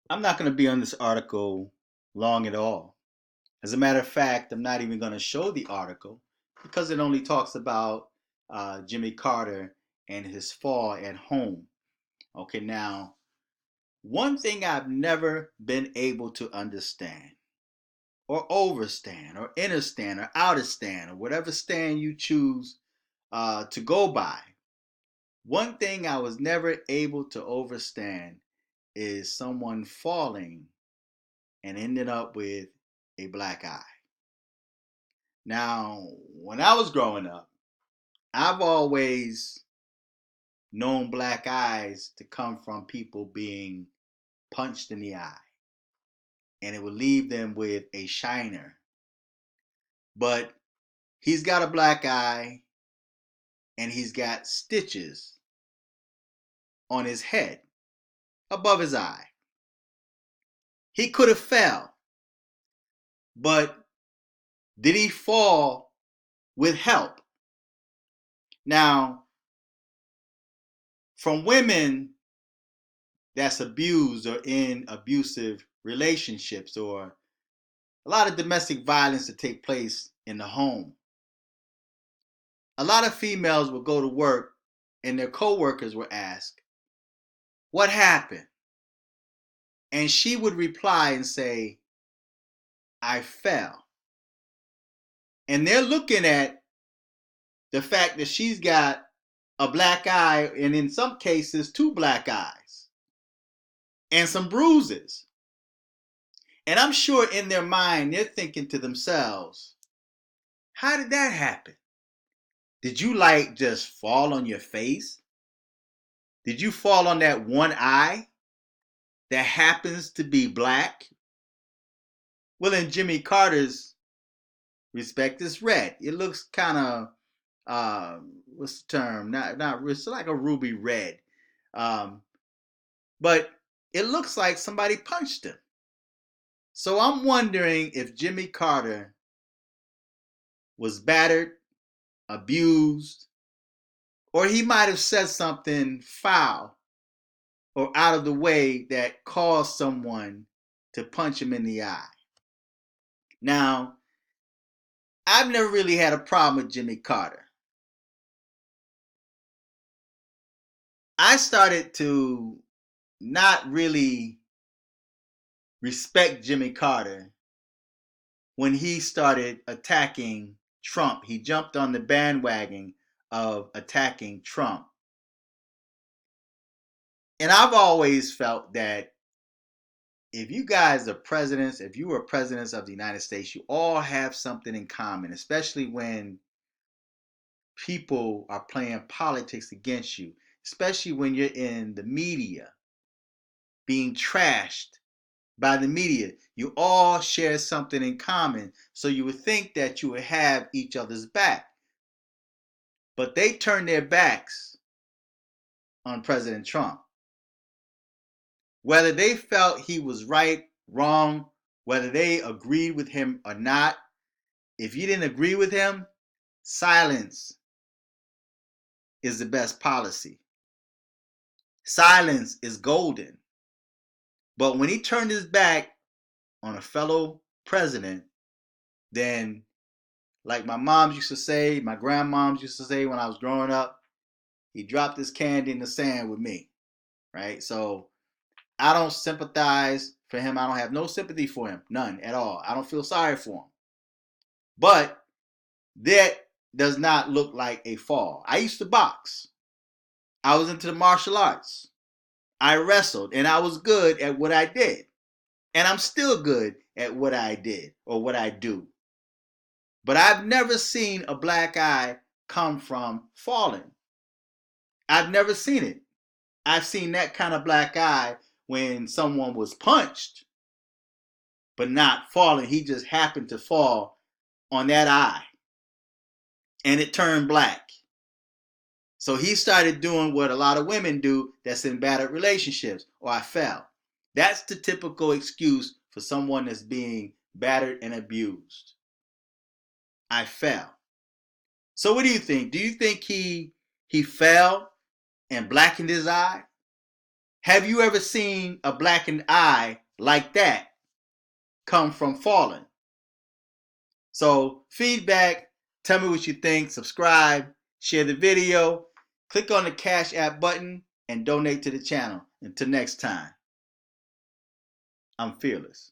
I'm not going to be on this article long at all. As a matter of fact, I'm not even going to show the article because it only talks about Jimmy Carter and his fall at home. Okay, now, one thing I've never been able to understand or overstand or understand or outerstand or whatever stand you choose to go by. One thing I was never able to overstand is someone falling and ending up with a black eye. Now, when I was growing up, I've always known black eyes to come from people being punched in the eye, and it would leave them with a shiner. But he's got a black eye and he's got stitches on his head above his eye. He could have fell, but did he fall with help? Now, from women that's abused or in abusive relationships or a lot of domestic violence that take place in the home. A lot of females will go to work and their coworkers will ask, "What happened?" And she would reply and say, "I fell." And they're looking at the fact that she's got a black eye and in some cases two black eyes and some bruises. And I'm sure in their mind they're thinking to themselves, how did that happen? Did you like just fall on your face? Did you fall on that one eye that happens to be black? Well, in Jimmy Carter's respect, it's red. It looks kind of what's the term? Not it's like a ruby red, um, but it looks like somebody punched him. So I'm wondering if Jimmy Carter was battered, abused, or he might have said something foul or out of the way that caused someone to punch him in the eye. Now, I've never really had a problem with Jimmy Carter. I started to not really respect Jimmy Carter when he started attacking Trump. He jumped on the bandwagon of attacking Trump. And I've always felt that if you guys are presidents, if you are presidents of the United States, you all have something in common, especially when people are playing politics against you, especially when you're in the media being trashed by the media. You all share something in common, so you would think that you would have each other's back. But they turned their backs on President Trump. Whether they felt he was right, wrong, whether they agreed with him or not, if you didn't agree with him, silence is the best policy. Silence is golden. But when he turned his back on a fellow president, then, like my moms used to say, my grandmoms used to say when I was growing up, he dropped his candy in the sand with me, right? So I don't sympathize for him. I don't have no sympathy for him, none at all. I don't feel sorry for him. But that does not look like a fall. I used to box. I was into the martial arts. I wrestled and I was good at what I did. And I'm still good at what I did or what I do. But I've never seen a black eye come from falling. I've never seen it. I've seen that kind of black eye when someone was punched, but not falling. He just happened to fall on that eye and it turned black. So he started doing what a lot of women do that's in battered relationships. Or I fell. That's the typical excuse for someone that's being battered and abused. I fell. So what do you think? Do you think he fell and blackened his eye? Have you ever seen a blackened eye like that come from falling? So feedback, tell me what you think, subscribe, share the video, click on the Cash App button, and donate to the channel. Until next time, I'm Fearless.